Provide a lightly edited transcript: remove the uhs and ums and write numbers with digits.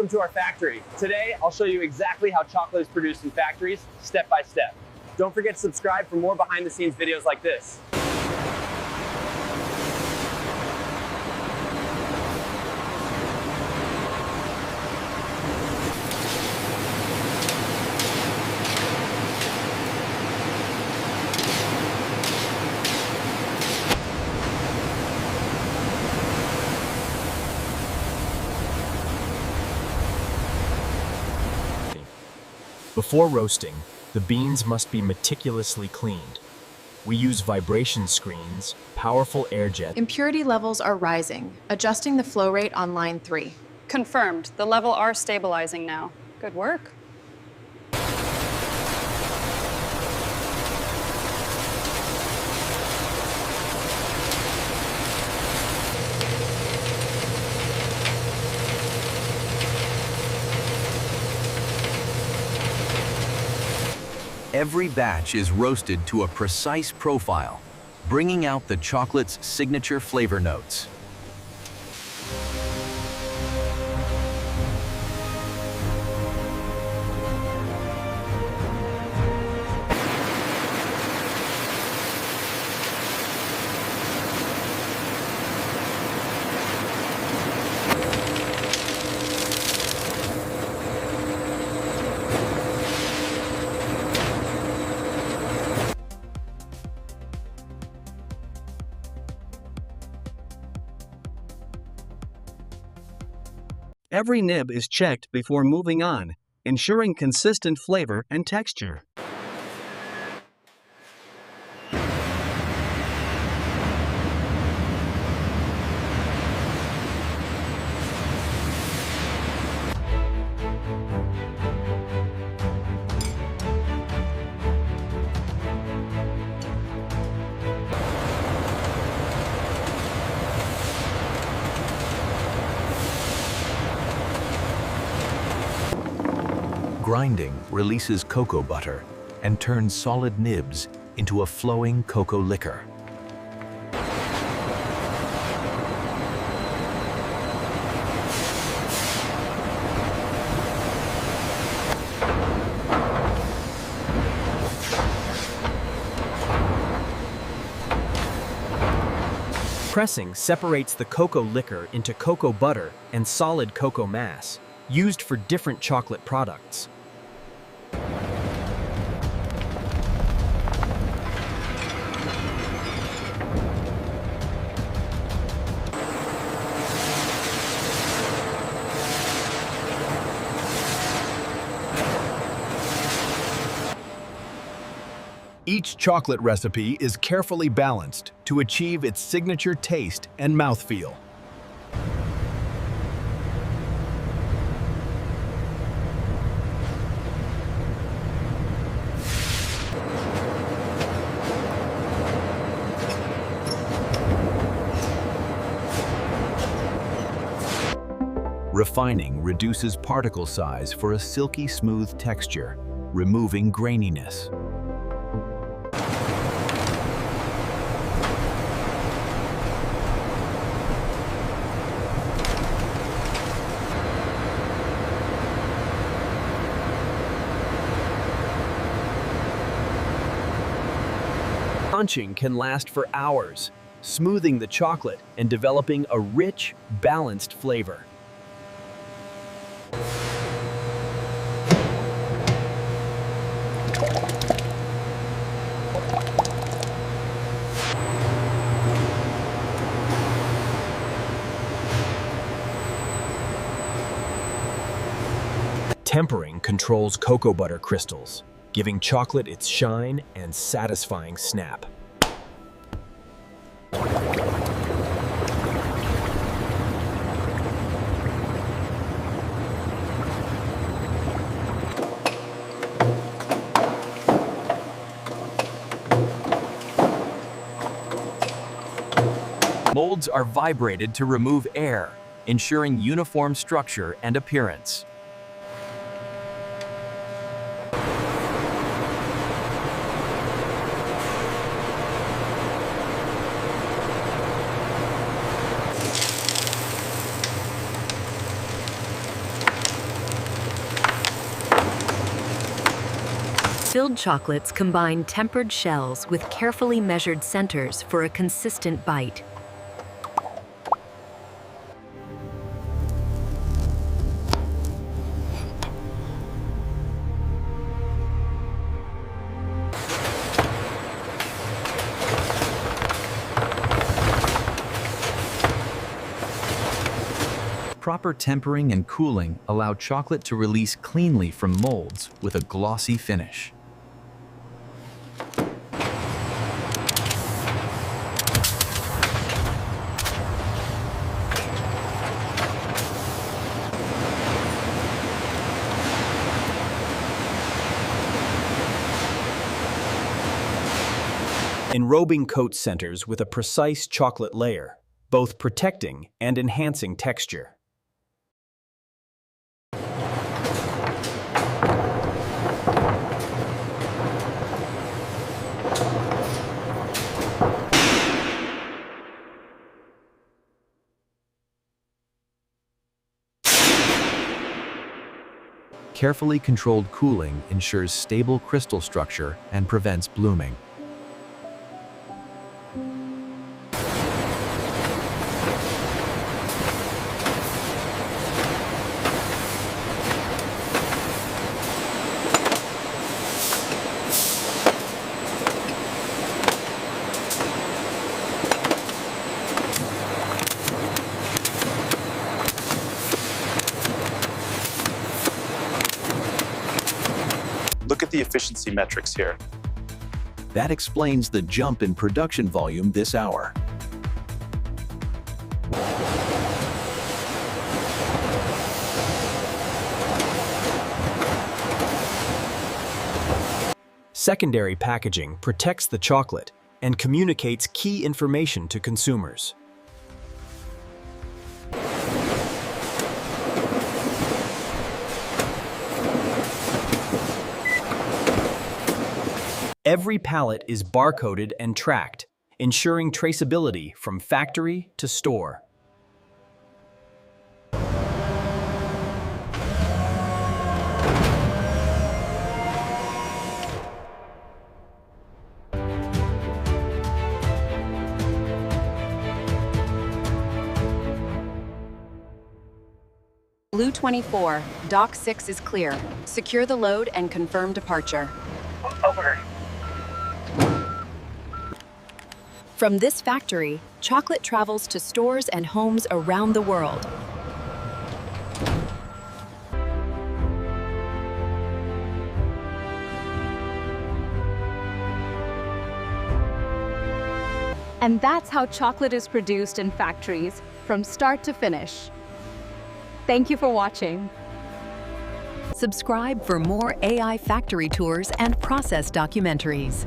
welcome to our factory. Today, I'll show you exactly how chocolate is produced in factories, step by step. Don't forget to subscribe for more behind the scenes videos like this. Before roasting, the beans must be meticulously cleaned. We use vibration screens, powerful air jets. Impurity levels are rising, adjusting the flow rate on line 3. Confirmed. The level are stabilizing now. Good work. Every batch is roasted to a precise profile, bringing out the chocolate's signature flavor notes. Every nib is checked before moving on, ensuring consistent flavor and texture. Grinding releases cocoa butter and turns solid nibs into a flowing cocoa liquor. Pressing separates the cocoa liquor into cocoa butter and solid cocoa mass, used for different chocolate products. Each chocolate recipe is carefully balanced to achieve its signature taste and mouthfeel. Refining reduces particle size for a silky smooth texture, removing graininess. Conching can last for hours, smoothing the chocolate and developing a rich, balanced flavor. Tempering controls cocoa butter crystals, giving chocolate its shine and satisfying snap. Molds are vibrated to remove air, ensuring uniform structure and appearance. Filled chocolates combine tempered shells with carefully measured centers for a consistent bite. Proper tempering and cooling allow chocolate to release cleanly from molds with a glossy finish. Enrobing coat centers with a precise chocolate layer, both protecting and enhancing texture. Carefully controlled cooling ensures stable crystal structure and prevents blooming. Look at the efficiency metrics here. That explains the jump in production volume this hour. Secondary packaging protects the chocolate and communicates key information to consumers. Every pallet is barcoded and tracked, ensuring traceability from factory to store. Blue 24, Dock 6 is clear. Secure the load and confirm departure. Over. From this factory, chocolate travels to stores and homes around the world. And that's how chocolate is produced in factories, from start to finish. Thank you for watching. Subscribe for more AI factory tours and process documentaries.